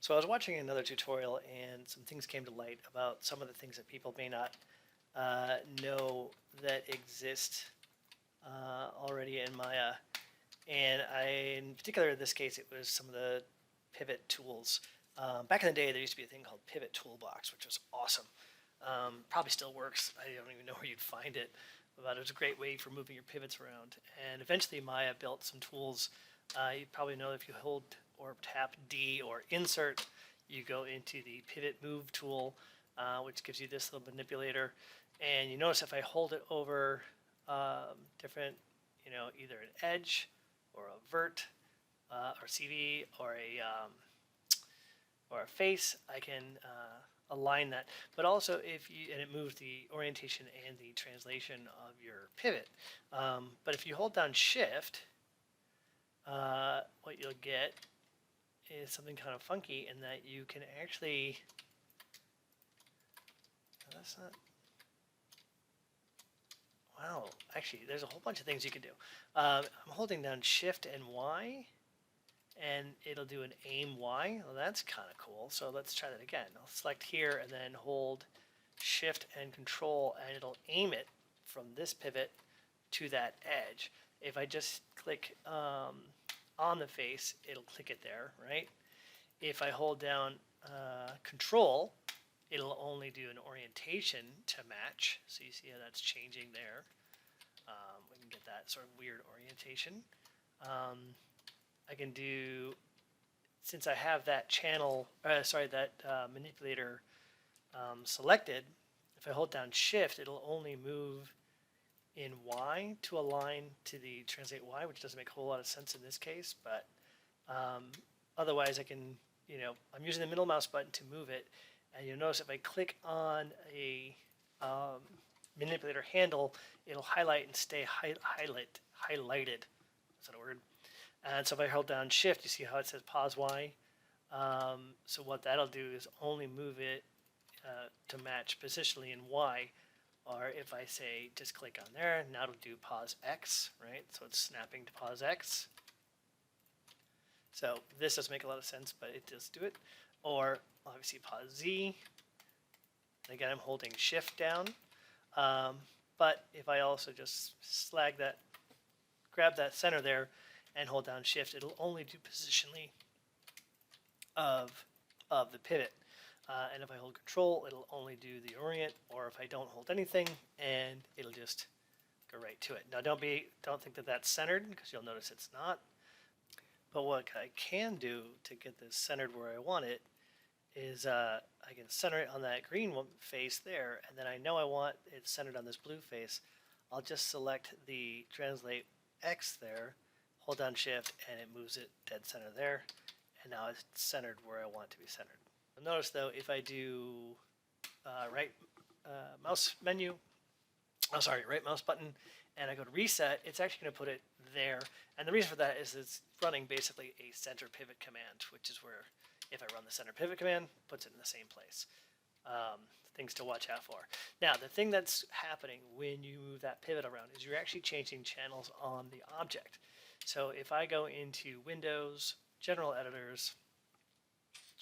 So I was watching another tutorial and some things came to light about some of the things that people may not know that exist already in Maya. And in particular, in this case, it was some of the pivot tools. Back in the day, there used to be a thing called Pivot Toolbox, which was awesome. Probably still works. I don't even know where you'd find it, but it was a great way for moving your pivots around. And eventually, Maya built some tools. You probably know if you hold or tap D or insert, you go into the pivot move tool, which gives you this little manipulator. And you notice if I hold it over different, either an edge or a vert or CV or a face, I can align that. But also and it moves the orientation and the translation of your pivot. But if you hold down Shift, what you'll get is something kind of funky in that you can actually, that's not, wow, actually there's a whole bunch of things you can do. I'm holding down Shift and Y and it'll do an aim Y. Well, that's kind of cool. So let's try that again. I'll select here and then hold Shift and Control and it'll aim it from this pivot to that edge. If I just click on the face, it'll click it there, right? If I hold down Control, it'll only do an orientation to match. So you see how that's changing there. We can get that sort of weird orientation. I can do, since I have that channel, that manipulator selected, if I hold down Shift, it'll only move in Y to align to the translate Y, which doesn't make a whole lot of sense in this case, but otherwise I can, I'm using the middle mouse button to move it, and you'll notice if I click on a manipulator handle, it'll highlight and stay highlighted. Is that a word? And so if I hold down Shift, you see how it says pause Y? So what that'll do is only move it to match positionally in Y. Or if I say just click on there, now it'll do pause X, right? So it's snapping to pause X. So this doesn't make a lot of sense, but it does do it. Or obviously pause Z. Again, I'm holding Shift down. But if I also just grab that center there and hold down Shift, it'll only do positionally of the pivot. And if I hold Control, it'll only do the orient, or if I don't hold anything, and it'll just go right to it. Now don't think that that's centered, because you'll notice it's not. But what I can do to get this centered where I want it is I can center it on that green face there, and then I know I want it centered on this blue face. I'll just select the translate X there, hold down Shift, and it moves it dead center there, and now it's centered where I want it to be centered. Notice though, if I do right mouse button, and I go to reset, it's actually going to put it there. And the reason for that is it's running basically a center pivot command, which is where if I run the center pivot command, puts it in the same place. Things to watch out for. Now, the thing that's happening when you move that pivot around is you're actually changing channels on the object. So if I go into Windows, General Editors,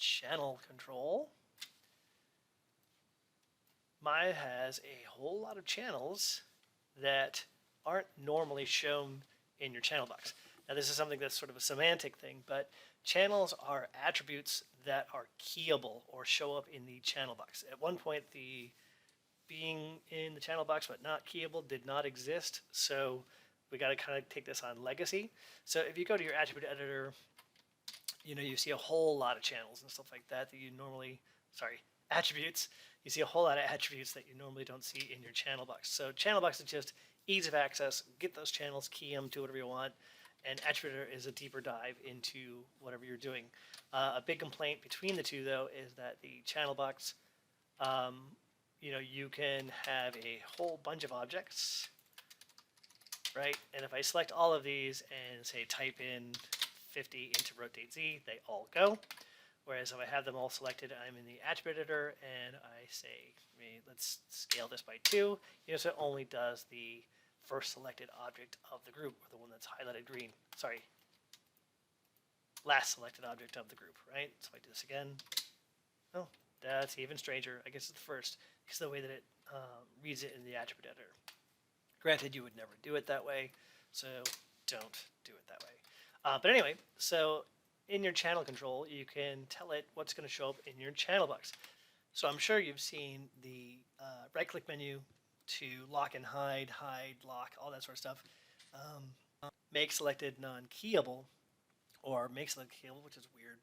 Channel Control, Maya has a whole lot of channels that aren't normally shown in your channel box. Now this is something that's sort of a semantic thing, but channels are attributes that are keyable or show up in the channel box. At one point, the being in the channel box but not keyable did not exist, so we got to kind of take this on legacy. So if you go to your attribute editor, you see a whole lot of channels and stuff like that you normally, attributes. You see a whole lot of attributes that you normally don't see in your channel box. So channel box is just ease of access, get those channels, key them, do whatever you want. And attribute editor is a deeper dive into whatever you're doing. A big complaint between the two, though, is that the channel box, you can have a whole bunch of objects, right? And if I select all of these and say type in 50 into rotate Z, they all go. Whereas if I have them all selected, I'm in the attribute editor and I say, let's scale this by 2. So it only does the first selected object of the group, or the one that's highlighted green. Sorry. last selected object of the group, right? So I do this again. Oh, that's even stranger. I guess it's the first, because the way that it reads it in the attribute editor. Granted, you would never do it that way, so don't do it that way. But anyway, so in your channel control, you can tell it what's going to show up in your channel box. So I'm sure you've seen the right-click menu to lock and hide, lock, all that sort of stuff. Make selected non-keyable, or make selected keyable, which is weird,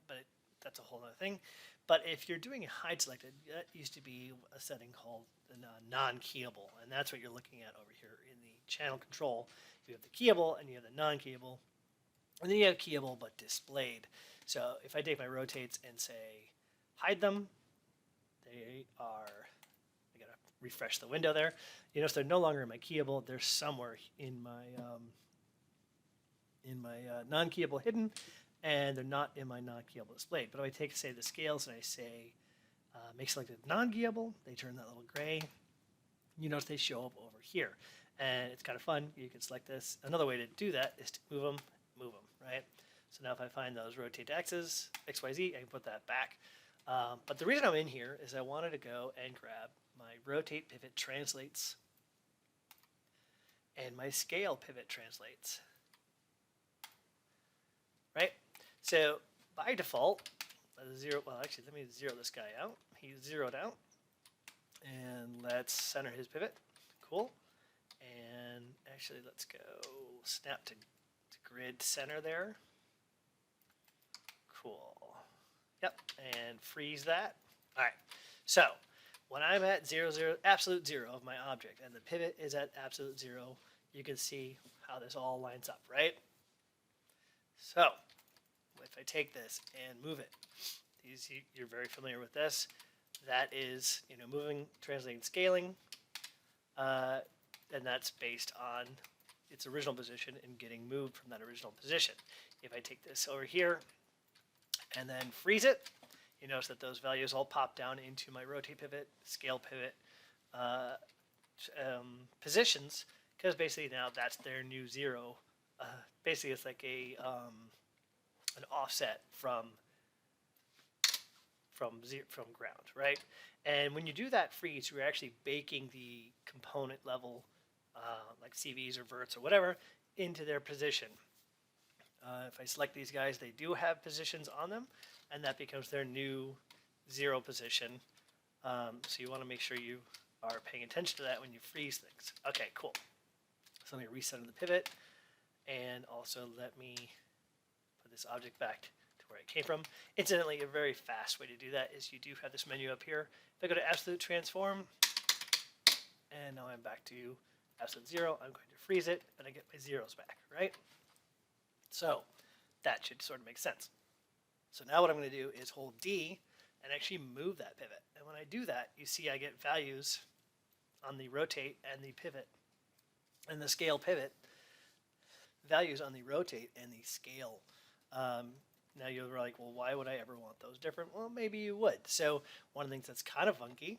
but that's a whole other thing. But if you're doing a hide selected, that used to be a setting called the non-keyable, and that's what you're looking at over here in the channel control. You have the keyable and you have the non-keyable, and then you have keyable but displayed. So if I take my rotates and say hide them, they are, I gotta refresh the window there. You notice they're no longer in my keyable, they're somewhere in my non-keyable hidden, and they're not in my non-keyable displayed. But if I take, say, the scales and I say make selected non-keyable, they turn that little gray. You notice they show up over here. And it's kind of fun. You can select this. Another way to do that is to move them, right? So now if I find those rotate to X's, X, Y, Z, I can put that back. But the reason I'm in here is I wanted to go and grab my rotate pivot translates and my scale pivot translates. Right? So by default, well, actually, let me zero this guy out. He's zeroed out. And let's center his pivot. Cool. And actually, let's go snap to grid center there. Cool. Yep. And freeze that. All right. So when I'm at 0, 0, absolute 0 of my object, and the pivot is at absolute 0, you can see how this all lines up, right? So if I take this and move it, you're very familiar with this. That is, moving, translating, scaling, and that's based on its original position and getting moved from that original position. If I take this over here and then freeze it, you notice that those values all pop down into my rotate pivot, scale pivot positions, because basically now that's their new 0. Basically, it's like an offset from ground, right? And when you do that freeze, you're actually baking the component level, like CVs or verts or whatever, into their position. If I select these guys, they do have positions on them, and that becomes their new 0 position. So you want to make sure you are paying attention to that when you freeze things. Okay, cool. So let me recenter the pivot, and also let me put this object back to where it came from. Incidentally, a very fast way to do that is you do have this menu up here. If I go to absolute transform, and now I'm back to absolute 0, I'm going to freeze it, and I get my zeros back, right? So that should sort of make sense. So now what I'm going to do is hold D and actually move that pivot. And when I do that, you see I get values on the rotate and the pivot and the scale pivot, values on the rotate and the scale. Now you're like, well, why would I ever want those different? Well, maybe you would. So one of the things that's kind of funky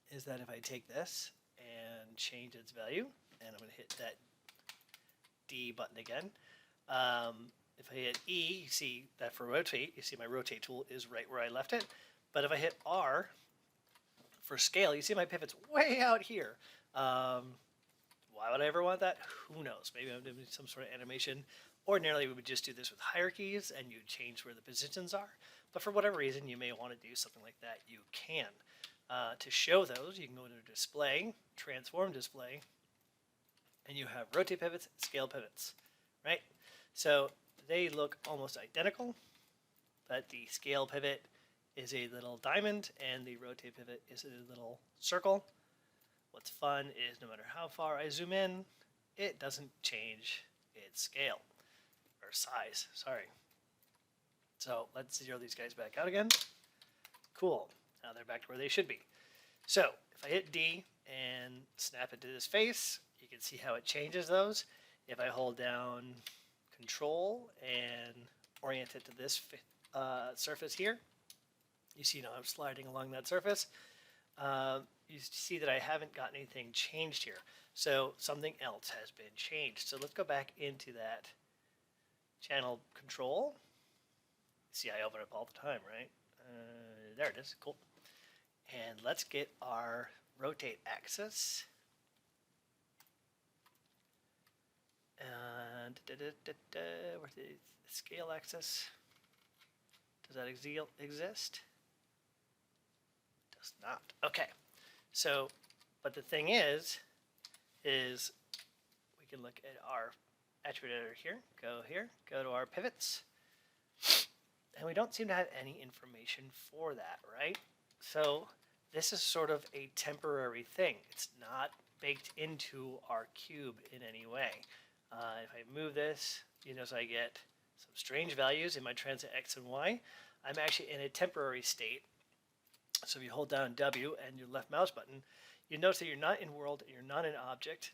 is that if I take this and change its value, and I'm going to hit that D button again, if I hit E, you see that for rotate, you see my rotate tool is right where I left it. But if I hit R for scale, you see my pivot's way out here. Why would I ever want that? Who knows? Maybe I'm doing some sort of animation. Ordinarily, we would just do this with hierarchies, and you change where the positions are. But for whatever reason, you may want to do something like that. You can. To show those, you can go to Display, Transform Display, and you have rotate pivots, scale pivots, right? So they look almost identical, but the scale pivot is a little diamond, and the rotate pivot is a little circle. What's fun is no matter how far I zoom in, it doesn't change its scale, or size, sorry. So let's zero these guys back out again. Cool, now they're back to where they should be. So if I hit D and snap it to this face, you can see how it changes those. If I hold down Control and orient it to this surface here, you see now I'm sliding along that surface. You see that I haven't gotten anything changed here. So something else has been changed. So let's go back into that channel control. See, I open it up all the time, right? There it is. Cool. And let's get our rotate axis. And where's the scale axis? Does that exist? Does not. Okay. So, but the thing is we can look at our attribute editor here, go to our pivots, and we don't seem to have any information for that, right? So this is sort of a temporary thing. It's not baked into our cube in any way. If I move this, you notice I get some strange values in my transit X and Y. I'm actually in a temporary state. So if you hold down W and your left mouse button, you notice that you're not in world, you're not in object.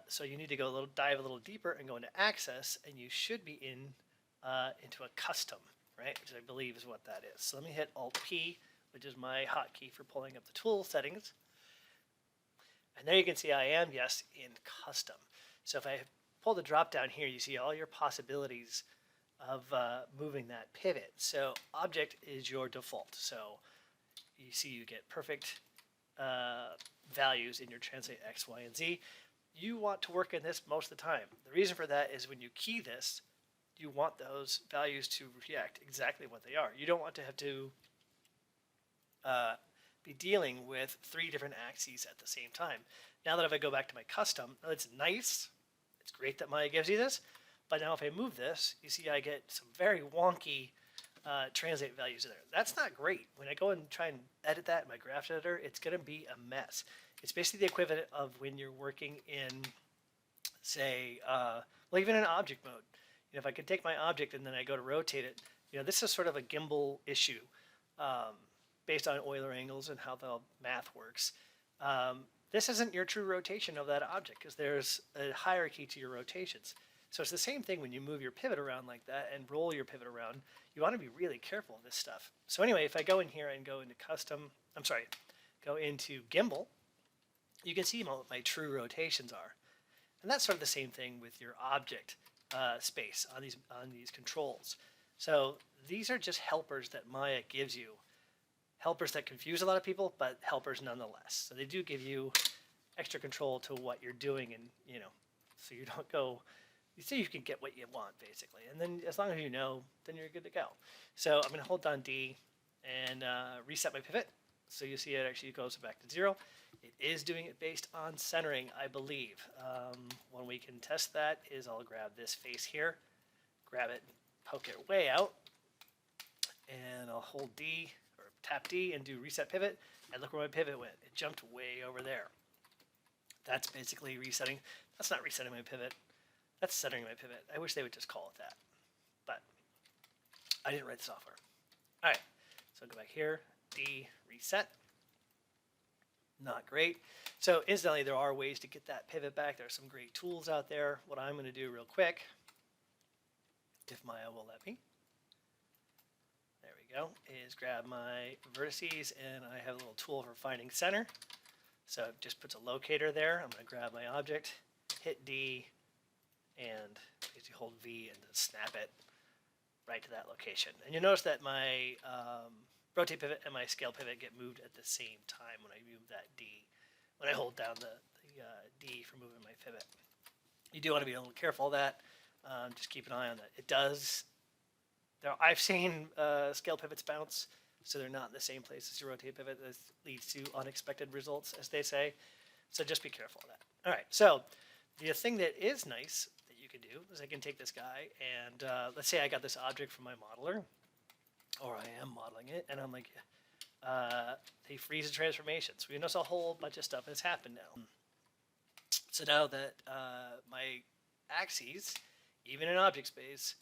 So you need to go dive a little deeper and go into access, and you should be into a custom, right? Which I believe is what that is. So let me hit Alt P, which is my hotkey for pulling up the tool settings. And there you can see I am, yes, in custom. So if I pull the drop down here, you see all your possibilities of moving that pivot. So object is your default. So you see you get perfect values in your translate X, Y, and Z. You want to work in this most of the time. The reason for that is when you key this, you want those values to react exactly what they are. You don't want to have to be dealing with 3 different axes at the same time. Now that if I go back to my custom, it's nice. It's great that Maya gives you this. But now if I move this, you see I get some very wonky translate values in there. That's not great. When I go and try and edit that in my graph editor, it's going to be a mess. It's basically the equivalent of when you're working in, say, well, even in object mode. You know, if I could take my object and then I go to rotate it, you know, this is sort of a gimbal issue based on Euler angles and how the math works. This isn't your true rotation of that object because there's a hierarchy to your rotations. So it's the same thing when you move your pivot around like that and roll your pivot around. You want to be really careful of this stuff. So anyway, if I go in here and go into go into gimbal, you can see what my true rotations are. And that's sort of the same thing with your object space on these controls. So these are just helpers that Maya gives you. Helpers that confuse a lot of people, but helpers nonetheless. So they do give you extra control to what you're doing, and you know, so you don't go. You see, you can get what you want basically, and then as long as you know, then you're good to go. So I'm going to hold down D and reset my pivot. So you see it actually goes back to 0. It is doing it based on centering, I believe. One way we can test that is I'll grab this face here, grab it, poke it way out, and I'll hold D or tap D and do reset pivot, and look where my pivot went. It jumped way over there. That's basically resetting. That's not resetting my pivot. That's centering my pivot. I wish they would just call it that, but I didn't write the software. All right, so go back here, D, reset. Not great. So incidentally, there are ways to get that pivot back. There are some great tools out there. What I'm going to do real quick, if Maya will let me, there we go, is grab my vertices, and I have a little tool for finding center. So it just puts a locator there. I'm going to grab my object, hit D, and basically hold V and snap it right to that location. And you'll notice that my rotate pivot and my scale pivot get moved at the same time when I move that D, when I hold down the D for moving my pivot. You do want to be a little careful of that. Just keep an eye on that. It does. I've seen scale pivots bounce, so they're not in the same place as your rotate pivot. This leads to unexpected results, as they say. So just be careful of that. All right. So the thing that is nice that you can do is I can take this guy and let's say I got this object from my modeler, or I am modeling it, and I'm like, they freeze the transformations. We notice a whole bunch of stuff has happened now. So now that my axes, even in object space,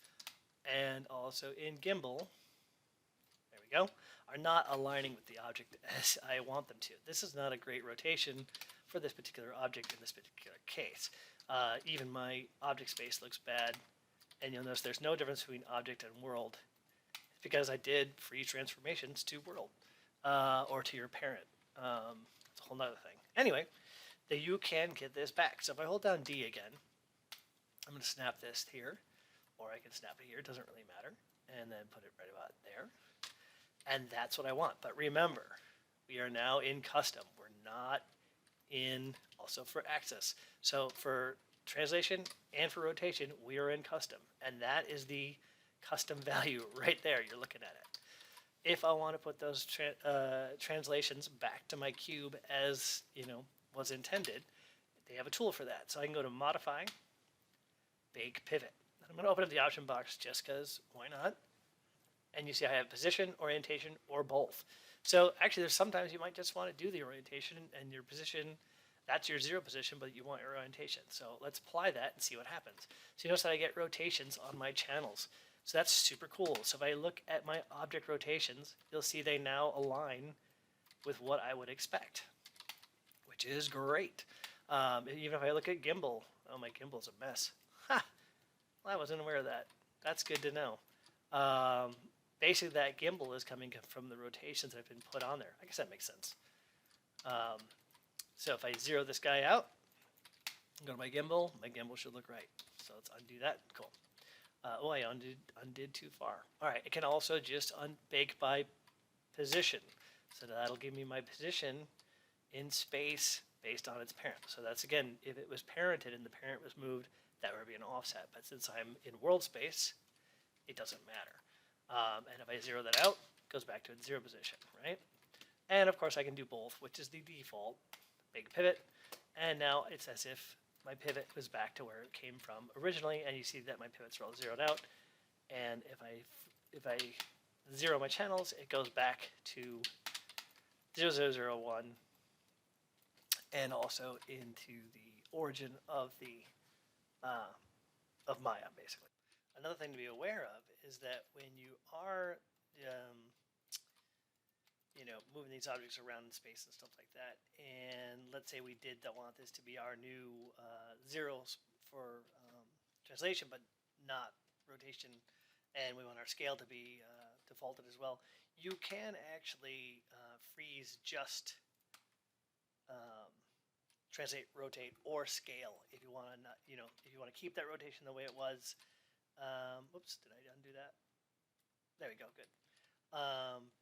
and also in gimbal, there we go, are not aligning with the object as I want them to. This is not a great rotation for this particular object in this particular case. Even my object space looks bad, and you'll notice there's no difference between object and world. It's because I did freeze transformations to world or to your parent. It's a whole nother thing. Anyway, you can get this back. So if I hold down D again, I'm going to snap this here. or I can snap it here, it doesn't really matter, and then put it right about there. And that's what I want. But remember, we are now in custom. We're not in also for axis. So for translation and for rotation, we are in custom. And that is the custom value right there. You're looking at it. If I want to put those translations back to my cube as was intended, they have a tool for that. So I can go to Modify, Bake Pivot. I'm going to open up the option box just because why not? And you see I have position, orientation, or both. So actually there's sometimes you might just want to do the orientation and your position, that's your 0 position, but you want your orientation. So let's apply that and see what happens. So you notice that I get rotations on my channels. So that's super cool. So if I look at my object rotations, you'll see they now align with what I would expect, which is great. Even if I look at gimbal, oh, my gimbal's a mess. Ha! Well, I wasn't aware of that. That's good to know. Basically, that gimbal is coming from the rotations that have been put on there. I guess that makes sense. So if I zero this guy out, go to my gimbal should look right. So let's undo that. Cool. Oh, I undid too far. All right, it can also just unbake by position. So that'll give me my position in space based on its parent. So that's, again, if it was parented and the parent was moved, that would be an offset. But since I'm in world space, it doesn't matter. And if I zero that out, it goes back to its 0 position, right? And of course I can do both, which is the default. Big pivot, and now it's as if my pivot was back to where it came from originally, and you see that my pivots are all zeroed out. And if I zero my channels, it goes back to 0001 and also into the origin of the of Maya, basically. Another thing to be aware of is that when you are moving these objects around in space and stuff like that, and let's say we did want this to be our new zeros for translation, but not rotation, and we want our scale to be defaulted as well, you can actually freeze just translate, rotate, or scale if you want to not, if you want to keep that rotation the way it was. Whoops, did I undo that? There we go, good.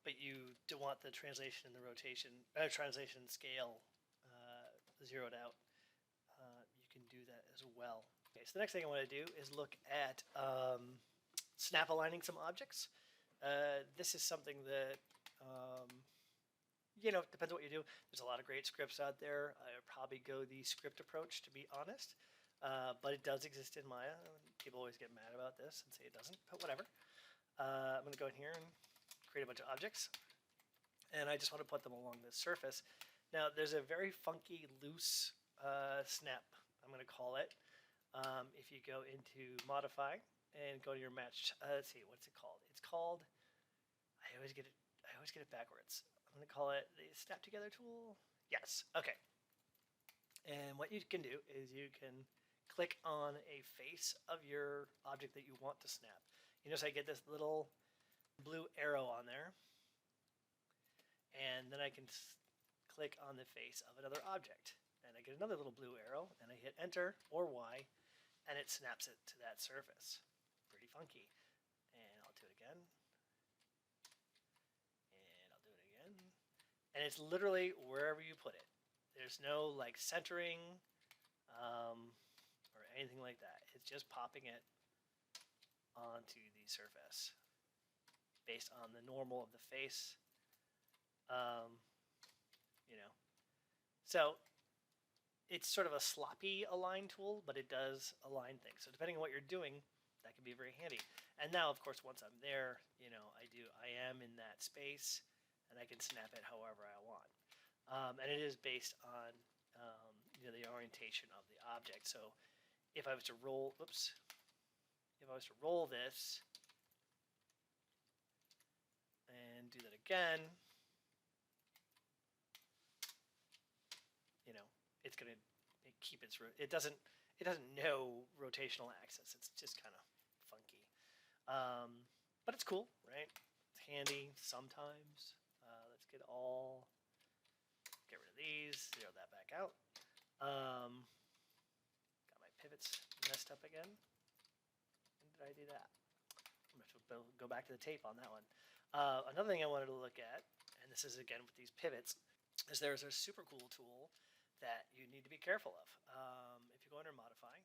But you do want the translation and the rotation, translation scale zeroed out. You can do that as well. Okay, so the next thing I want to do is look at snap aligning some objects. This is something that, depends on what you do. There's a lot of great scripts out there. I would probably go the script approach, to be honest. But it does exist in Maya. People always get mad about this and say it doesn't, but whatever. I'm going to go in here and create a bunch of objects, and I just want to put them along this surface. Now there's a very funky loose snap, I'm going to call it. If you go into modify and go to your match, let's see, what's it called? It's called, I always get it backwards. I'm going to call it the snap together tool. Yes, okay. And what you can do is you can click on a face of your object that you want to snap. You notice I get this little blue arrow on there, and then I can click on the face of another object, and I get another little blue arrow, and I hit enter or Y, and it snaps it to that surface. Pretty funky. And I'll do it again, and I'll do it again, and it's literally wherever you put it. There's no like centering or anything like that. It's just popping it onto the surface based on the normal of the face. So it's sort of a sloppy align tool, but it does align things. So depending on what you're doing, that can be very handy. And now, of course, once I'm there, I am in that space, and I can snap it however I want. And it is based on the orientation of the object. So if I was to roll, if I was to roll this and do that again, it's going to keep its, it doesn't know rotational axis. It's just kind of funky. But it's cool, right? It's handy sometimes. Let's get rid of these, zero that back out. Got my pivots messed up again. And did did I do that? I'm going to have to go back to the tape on that one. Another thing I wanted to look at, and this is again with these pivots, is there's a super cool tool that you need to be careful of. If you go under Modify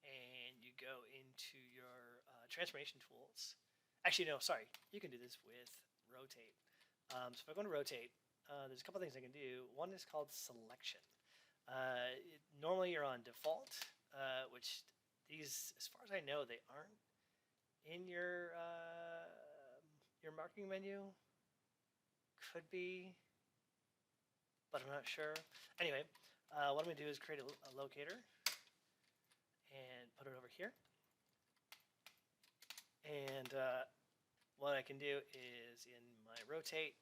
and you go into your transformation tools, actually no, sorry, you can do this with Rotate. So if I go to Rotate, there's a couple things I can do. One is called Selection. Normally you're on Default, which these, as far as I know, they aren't in your marking menu. Could be, but I'm not sure. Anyway, what I'm going to do is create a locator and put it over here. And what I can do is in my rotate,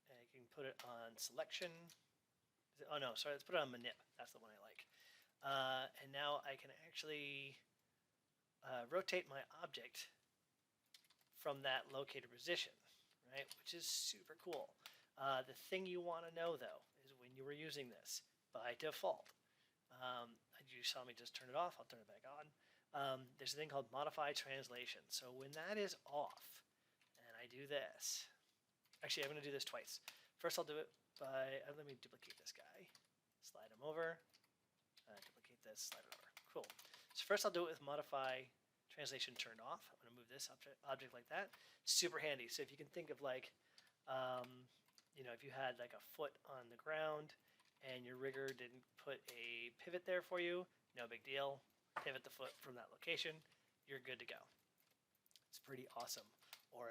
I can put it on selection. Oh no, sorry, let's put it on manip. That's the one I like. And now I can actually rotate my object from that locator position, right? Which is super cool. The thing you want to know though is when you were using this by default. You saw me just turn it off. I'll turn it back on. There's a thing called modify translation. So when that is off, and I do this, actually I'm going to do this twice. First I'll do it by, let me duplicate this guy, slide him over, duplicate this, slide it over. Cool. So first I'll do it with modify translation turned off. I'm going to move this object like that. Super handy. So if you can think of like, if you had like a foot on the ground and your rigger didn't put a pivot there for you, no big deal. Pivot the foot from that location, you're good to go. It's pretty awesome. Or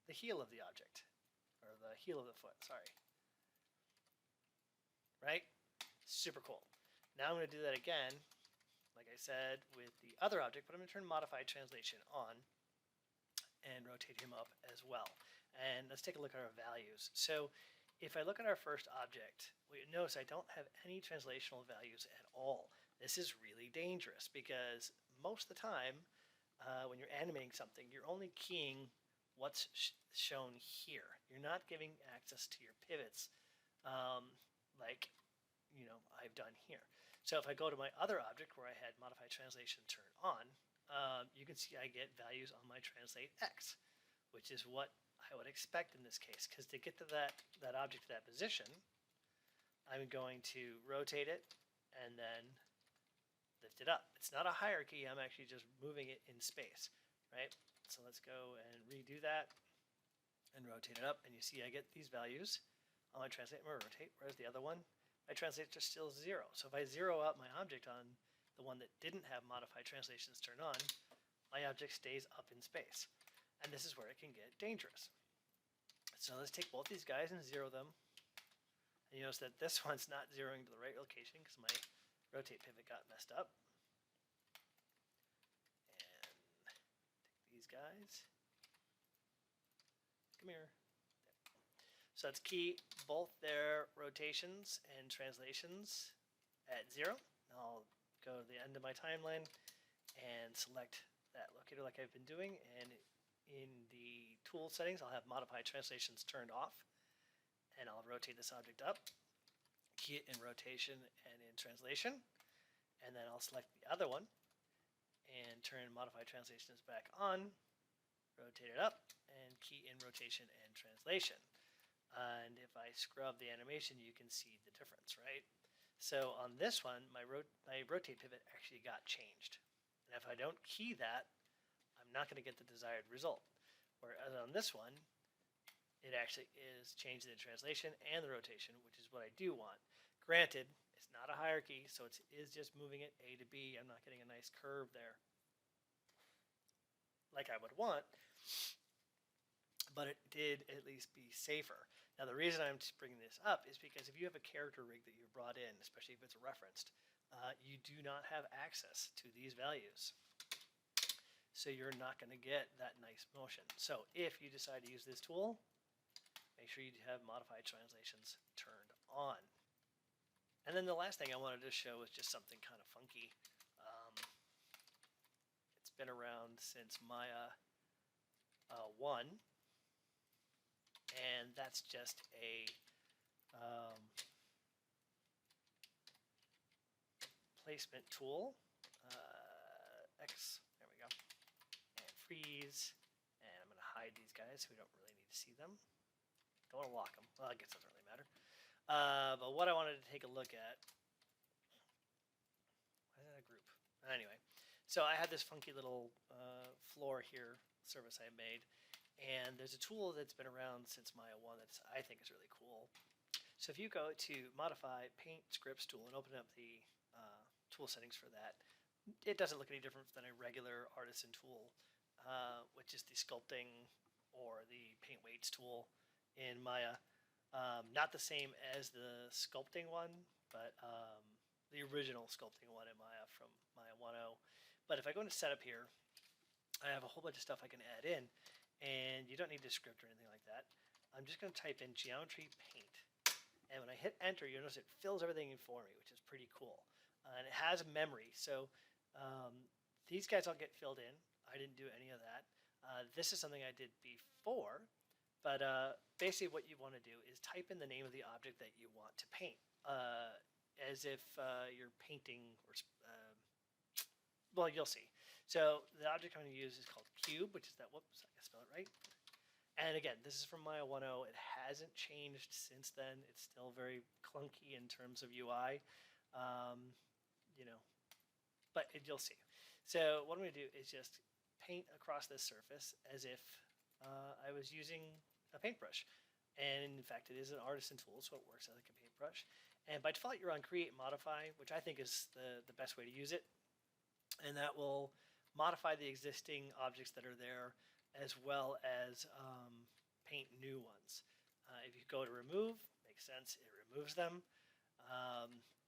the heel of the object, or the heel of the foot, sorry. Right? Super cool. Now I'm going to do that again, like I said, with the other object, but I'm going to turn modify translation on and rotate him up as well. And let's take a look at our values. So if I look at our first object, we notice I don't have any translational values at all. This is really dangerous because most of the time when you're animating something, you're only keying what's shown here. You're not giving access to your pivots like I've done here. So if I go to my other object where I had modify translation turn on, you can see I get values on my translate X, which is what I would expect in this case, because to get to that object to that position, I'm going to rotate it and then lift it up. It's not a hierarchy, I'm actually just moving it in space, right? So let's go and redo that and rotate it up, and you see I get these values on my translate and rotate, whereas the other one, my translate just still 0. So if I zero out my object on the one that didn't have modify translations turned on, my object stays up in space. And this is where it can get dangerous. So let's take both these guys and zero them. And you notice that this one's not zeroing to the right location because my rotate pivot got messed up. And take these guys. Come here. So let's key both their rotations and translations at 0. And I'll go to the end of my timeline and select that locator like I've been doing, and in the tool settings I'll have modify translations turned off, and I'll rotate this object up, key it in rotation and in translation, and then I'll select the other one and turn modify translations back on, rotate it up, and key in rotation and translation. And if I scrub the animation, you can see the difference, right? So on this one, my rotate pivot actually got changed. And if I don't key that, I'm not going to get the desired result. Whereas on this one, it actually is changing the translation and the rotation, which is what I do want. Granted, it's not a hierarchy, so it is just moving it A to B. I'm not getting a nice curve there like I would want, but it did at least be safer. Now the reason I'm bringing this up is because if you have a character rig that you brought in, especially if it's referenced, you do not have access to these values. So you're not going to get that nice motion. So if you decide to use this tool, make sure you have modify translations turned on. And then the last thing I wanted to show is just something kind of funky. It's been around since Maya 1. And that's just a placement tool. X, there we go. freeze, and I'm going to hide these guys so we don't really need to see them. Don't want to lock them. Well, I guess it doesn't really matter. But what I wanted to take a look at, why is that a group? Anyway, so I had this funky little floor here, service I made, and there's a tool that's been around since Maya 1 that I think is really cool. So if you go to Modify Paint Scripts tool and open up the tool settings for that, it doesn't look any different than a regular artisan tool, which is the sculpting or the paint weights tool in Maya. Not the same as the sculpting one, but the original sculpting one in Maya from Maya 1.0. But if I go into setup here, I have a whole bunch of stuff I can add in, and you don't need a script or anything like that. I'm just going to type in geometry paint, and when I hit enter, you'll notice it fills everything in for me, which is pretty cool. And it has memory, so these guys all get filled in. I didn't do any of that. This is something I did before, but basically what you want to do is type in the name of the object that you want to paint, as if you're painting, or well, you'll see. So the object I'm going to use is called cube, which is that, whoops, I can spell it right. And again, this is from Maya 1.0. It hasn't changed since then. It's still very clunky in terms of UI, you know, but you'll see. So what I'm going to do is just paint across this surface as if I was using a paintbrush. And in fact, it is an artisan tool, so it works like a paintbrush. And by default, you're on Create and Modify, which I think is the best way to use it. And that will modify the existing objects that are there, as well as paint new ones. If you go to remove, makes sense, it removes them.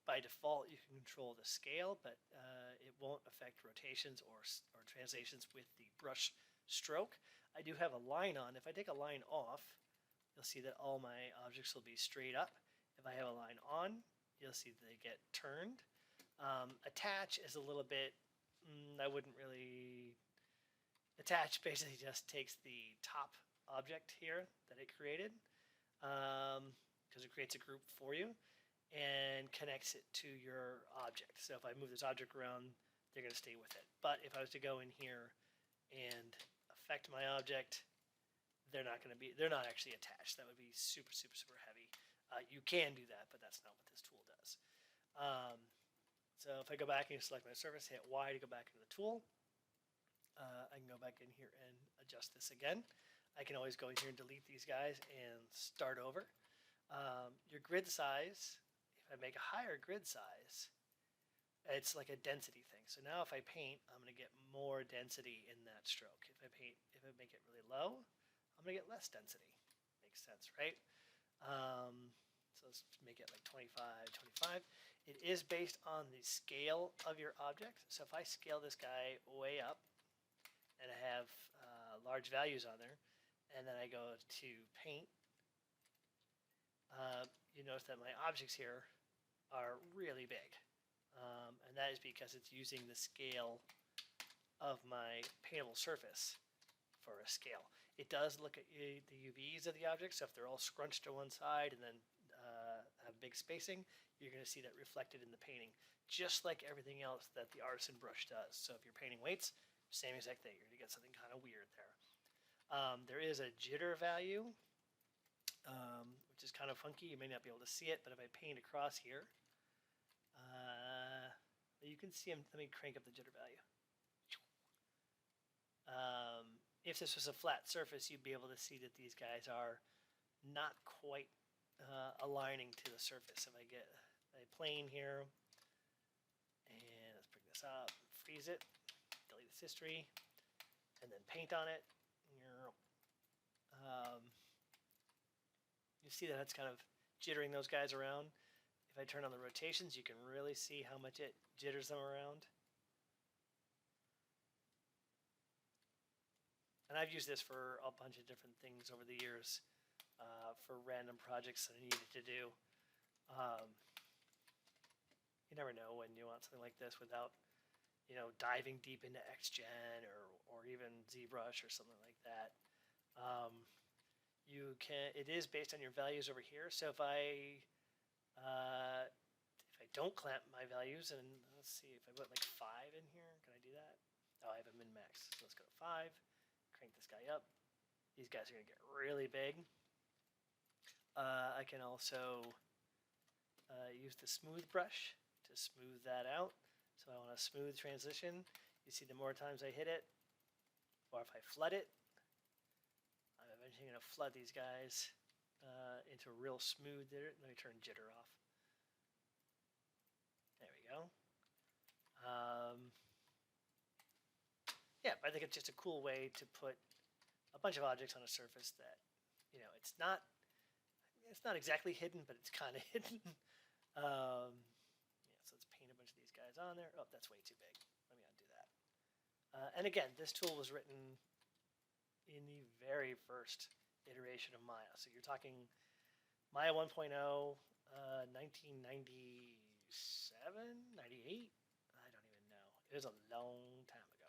By default, you can control the scale, but it won't affect rotations or translations with the brush stroke. I do have a line on. If I take a line off, you'll see that all my objects will be straight up. If I have a line on, you'll see that they get turned. Attach is a little bit, I wouldn't really. Attach basically just takes the top object here that it created, because it creates a group for you, and connects it to your object. So if I move this object around, they're going to stay with it. But if I was to go in here and affect my object, they're not actually attached. That would be super, super, super heavy. You can do that, but that's not what this tool does. So if I go back and select my surface, hit Y to go back into the tool, I can go back in here and adjust this again. I can always go in here and delete these guys and start over. Your grid size, if I make a higher grid size, it's like a density thing. So now if I paint, I'm going to get more density in that stroke. If I make it really low, I'm going to get less density. Makes sense, right? So let's make it like 25, 25. It is based on the scale of your object. So if I scale this guy way up, and I have large values on there, and then I go to paint, you notice that my objects here are really big, and that is because it's using the scale of my paintable surface for a scale. It does look at the UVs of the object, so if they're all scrunched to one side and then have big spacing, you're going to see that reflected in the painting, just like everything else that the artisan brush does. So if you're painting weights, same exact thing. You're going to get something kind of weird there. There is a jitter value, which is kind of funky. You may not be able to see it, but if I paint across here, you can see them. Let me crank up the jitter value. If this was a flat surface, you'd be able to see that these guys are not quite aligning to the surface. If I get a plane here, and let's bring this up, freeze it, delete this history, and then paint on it. You see that it's kind of jittering those guys around. If I turn on the rotations, you can really see how much it jitters them around. And I've used this for a bunch of different things over the years, for random projects that I needed to do. You never know when you want something like this without, diving deep into XGen or even ZBrush or something like that. It is based on your values over here. So if I don't clamp my values, and let's see, if I put like 5 in here, can I do that? Oh, I have a min max. So let's go to 5. crank this guy up. These guys are going to get really big. I can also use the smooth brush to smooth that out. So I want a smooth transition. You see, the more times I hit it, or if I flood it, I'm eventually going to flood these guys into a real smooth. Let me turn jitter off. There we go. Yeah, but I think it's just a cool way to put a bunch of objects on a surface that, you know, it's not exactly hidden, but it's kind of hidden. Yeah, so let's paint a bunch of these guys on there. Oh, that's way too big. Let me undo that. And again, this tool was written in the very first iteration of Maya. So you're talking Maya 1.0, 1997, 98? I don't even know. It was a long time ago.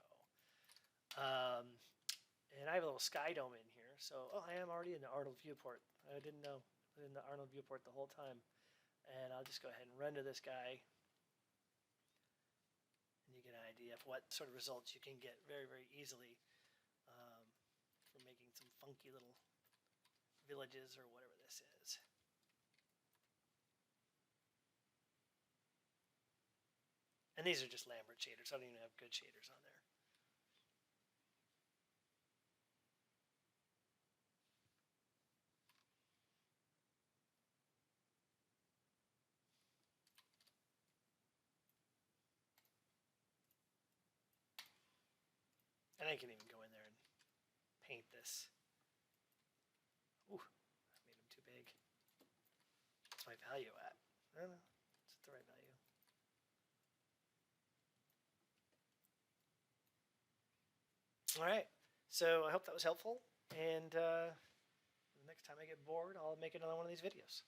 And I have a little sky dome in here. So, I am already in the Arnold viewport. I didn't know. I was in the Arnold viewport the whole time. And I'll just go ahead and render this guy. And you get an idea of what sort of results you can get very, very easily from making some funky little villages or whatever this is. And these are just Lambert shaders. I don't even have good shaders on there. And I can even go in there and paint this. Ooh, I made them too big. What's my value at? I don't know. It's the right value. All right. So I hope that was helpful. And the next time I get bored, I'll make another one of these videos.